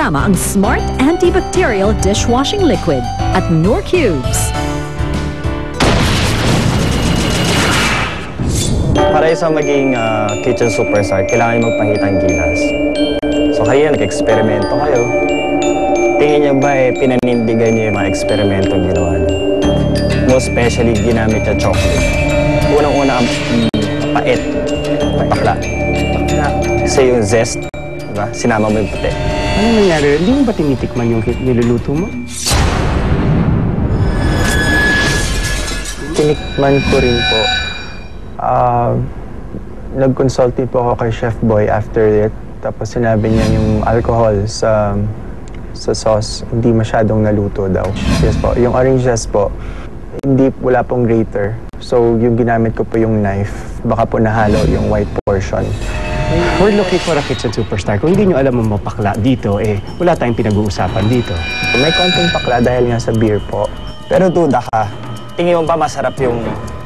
kasama ang Smart Antibacterial Dishwashing Liquid at Knorr Cubes. Para isang maging kitchen superstar, kailangan nyo magpahitang gilas. So kanina nag-eksperimento kayo. Tingin nyo ba pinanindigan nyo yung mga eksperimentong ginawa nyo? Most especially, ginamit niya chocolate. Unang-una ang pait. Bakla. Kasi yung zest, diba? Sinama mo yung puti. Ano nangyari? Hindi mo ba tinitikman yung niluluto mo? Tinikman ko rin po. Nag-consulted po ako kay Chef Boy after it. Tapos sinabi niya yung alcohol sa sauce, hindi masyadong naluto daw. Yes po. Yung orange zest po, wala pong grater. So yung ginamit ko po yung knife. Baka po nahalo yung white portion. We're looking for a kitchen superstar. Kung hindi nyo alam mo mapakla dito, wala tayong pinag-uusapan dito. May konting pakla dahil nga sa beer po. Pero duda ka, tingin mo ba masarap yung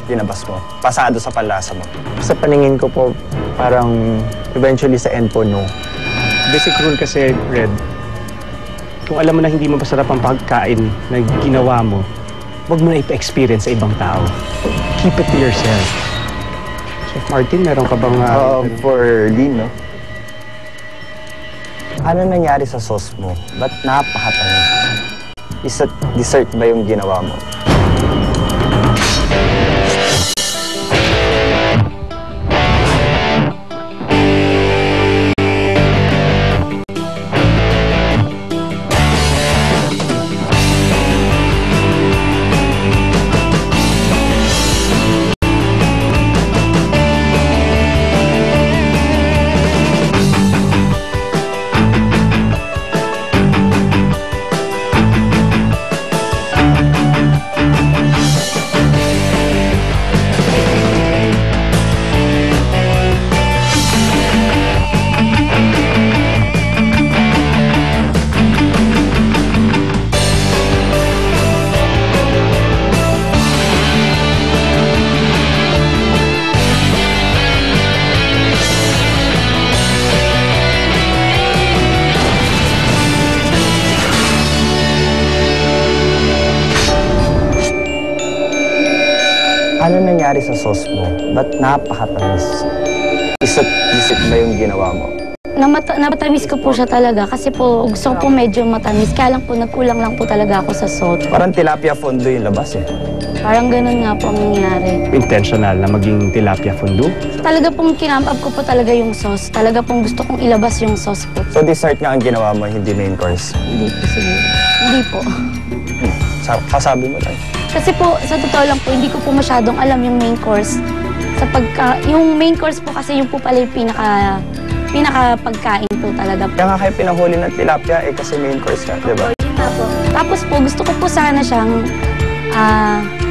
dinabas mo? Pasado sa panlasa mo? Sa paningin ko po, parang eventually sa end po, no. Basic rule kasi, Red, kung alam mo na hindi mo masarap ang pagkain na ginawa mo, huwag mo na ipa-experience sa ibang tao. Keep it to yourself. Chef Martin, meron ka bang... For Dean, no? Ano nangyari sa sauce mo? Ba't napakatamis? Isa dessert ba yung ginawa mo? Ano nangyari sa sauce mo? Ba't napakatamis? Isip ba yung ginawa mo? Napatamis ko po siya talaga kasi po gusto ko po medyo matamis. Kaya lang po nagkulang lang po talaga ako sa salt. Parang tilapia fondue yung labas eh. Parang ganun nga po ang nangyari. Intentional na maging tilapia fondue? Talaga pong kinamp-up ko po talaga yung sauce. Talaga pong gusto kong ilabas yung sauce po. So dessert nga ang ginawa mo, hindi main course? Hindi po siguro. Hindi po. Kasabi mo lang. Kasi po, sa totoo lang po, hindi ko po masyadong alam yung main course. Yung main course po kasi yung po pala yung pinaka-pagkain po talaga. Kaya nga kayo pinahuli ng tilapia kasi main course ka, di ba? Tapos po, gusto ko po sana siyang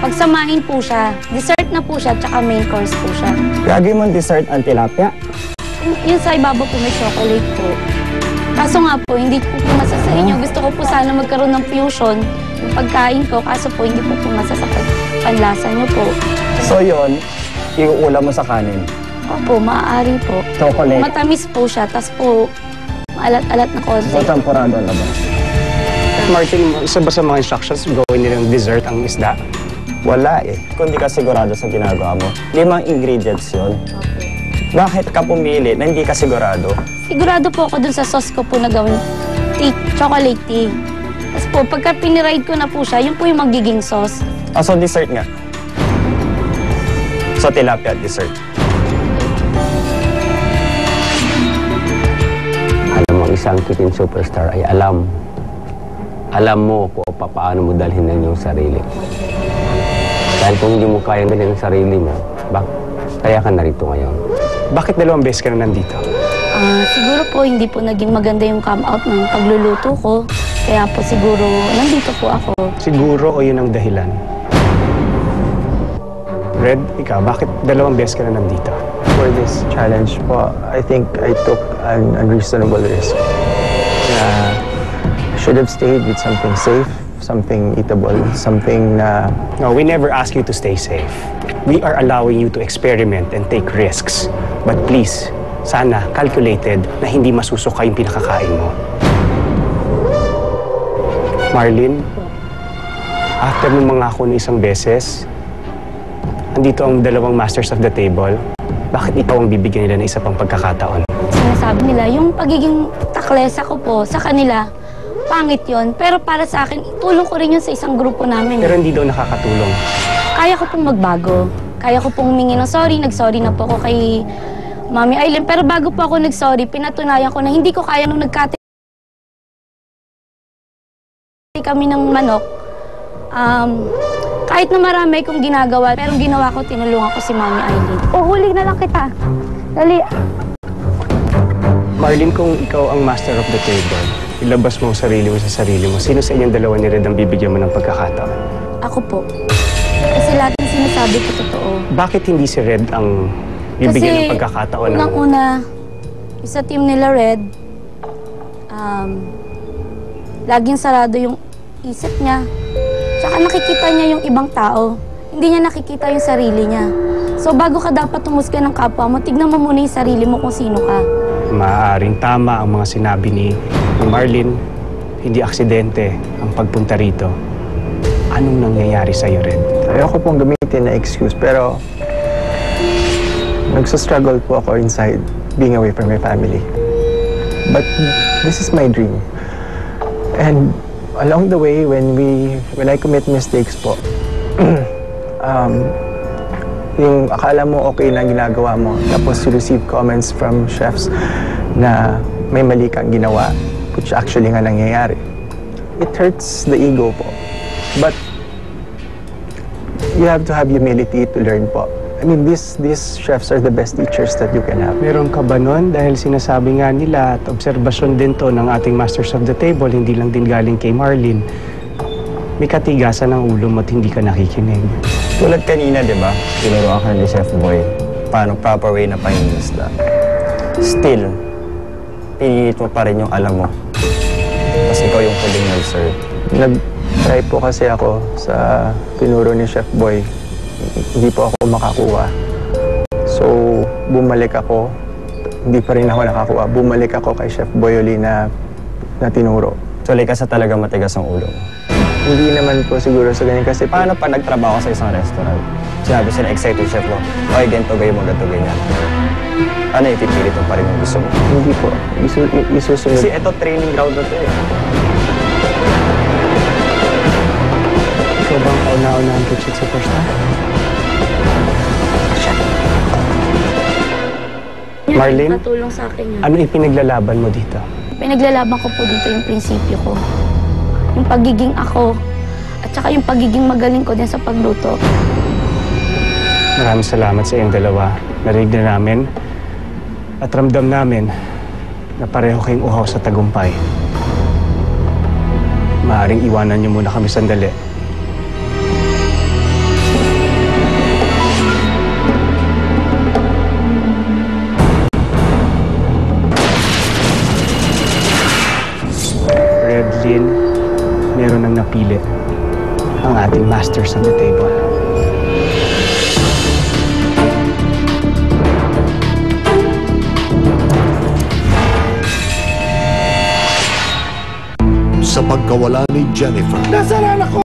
pagsamahin po siya. Dessert na po siya, tsaka main course po siya. Gagawin mo dessert ang tilapia? Yung sa ibabaw po may chocolate po. Kaso nga po, hindi ko po masa sa inyo. Gusto ko po sana magkaroon ng fusion yung pagkain ko. Kaso po, hindi po masa sa panlasa niyo po. So yun, iuulam mo sa kanin? Opo, maaari po. Chocolate? Matamis po siya, tas po maalat-alat na konti. So temporado na ba? Martin, isa ba sa mga instructions gawin nilang dessert ang isda? Wala eh. Kung di ka sigurado sa ginagawa mo, 5 ingredients yun. Bakit ka pumili na hindi ka sigurado? Sigurado po ako dun sa sauce ko po na gawin chocolate tea. Tapos po, pagka piniride ko na po siya, yun po yung magiging sauce. So dessert nga. So tilapia at dessert. Alam mo, isang kitchen superstar ay alam mo kung paano mo dalhin ang iyong sarili. Dahil kung hindi mo kayang dalhin ang sarili mo, kaya ka narito ngayon. Bakit 2 beses ka na nandito? Siguro po hindi po naging maganda yung come out ng pagluluto ko. Kaya po siguro nandito po ako. Siguro o yun ang dahilan? Red, ikaw, bakit 2 beses ka na nandito? For this challenge po, I think I took an unreasonable risk. I should have stayed with something safe, something eatable, something na... No, we never ask you to stay safe. We are allowing you to experiment and take risks. But please, sana calculated na hindi masusuka yung pinakakain mo. Marlene, after mong mangako ng isang beses, andito ang dalawang masters of the table, bakit ikaw ang bibigyan nila ng isa pang pagkakataon? Sinasabi nila, yung pagiging taklesa ko po sa kanila, pangit yon. Pero para sa akin, tulong ko rin yun sa isang grupo namin. Pero hindi daw nakakatulong. Kaya ko pong magbago. Kaya ko pong humingi ng sorry. Nag-sorry na po ako kay Mami Aileen. Pero bago po ako nag-sorry, pinatunayan ko na hindi ko kaya nung nagkati kami ng manok. Kahit na marami kong ginagawa, pero ginawa ko, tinulungan ko si Mami Aileen. Huli na lang kita. Dali. Marlene, kung ikaw ang master of the table, ilabas mo ang sarili mo sa sarili mo, sino sa inyong dalawa ni Red ang bibigyan mo ng pagkakataon? Ako po. Kasi lahat ng sinasabi ko totoo. Bakit hindi si Red ang bibigyan ng pagkakataon? Kasi unang-una, sa team nila Red, laging sarado yung isip niya. Tsaka nakikita niya yung ibang tao. Hindi niya nakikita yung sarili niya. So bago ka dapat humusga ng kapwa mo, tignan mo muna yung sarili mo kung sino ka. Maaaring tama ang mga sinabi ni Marlene, hindi aksidente ang pagpunta rito. Anong nangyayari sa'yo, Red? Ayoko pong gamitin na excuse, pero nagsastruggle po ako inside being away from my family. But this is my dream. And along the way, when I commit mistakes po, yung akala mo okay na ginagawa mo, tapos you receive comments from chefs na may mali kang ginawa, which actually nga nangyayari. It hurts the ego po. But you have to have humility to learn po. I mean, these chefs are the best teachers that you can have. Meron ka ba nun? Dahil sinasabi nga nila at obserbasyon din to ng ating Masters of the Table, hindi lang din galing kay Marlene. May katigasan ng ulo mo at hindi ka nakikinig. Tulad kanina, di ba? Tinuruan ka ni Chef Boy paano proper way na pangingisda. Still, pinilit mo pa rin yung alam mo. Tapos ikaw yung huling nag-serve. Nag-try po kasi ako sa tinuro ni Chef Boy. Hindi po ako makakuha. So, bumalik ako. Hindi pa rin ako nakakuha. Bumalik ako kay Chef Boy uli na tinuro. So, like ka sa talaga matigas ang ulo mo. Hindi naman po siguro sa ganyan kasi Paano pa nagtrabaho sa isang restaurant? Sinabi sila, executive chef mo, okay, ganito gayon mo, ganito ganyan. Ano, ipipilit mo pa rin yung gusto mo? hindi po. Isusunod. Kasi ito, training ground na to eh. Ikaw bang kauna-unahang kitchen superstar? Marlene? Nakatulong sa akin yun. Ano ipinaglalaban mo dito? Pinaglalaban ko po dito yung prinsipyo ko. Yung pagiging ako, at saka yung pagiging magaling ko din sa pagluto. Maraming salamat sa iyong dalawa. Narinig na namin at ramdam namin na pareho kayong uhaw sa tagumpay. Maaaring iwanan niyo muna kami sandali. Redlyn, meron nang napili ang ating Masters of the Table. Sa pagkawala ni Jennifer, Nasaan ako?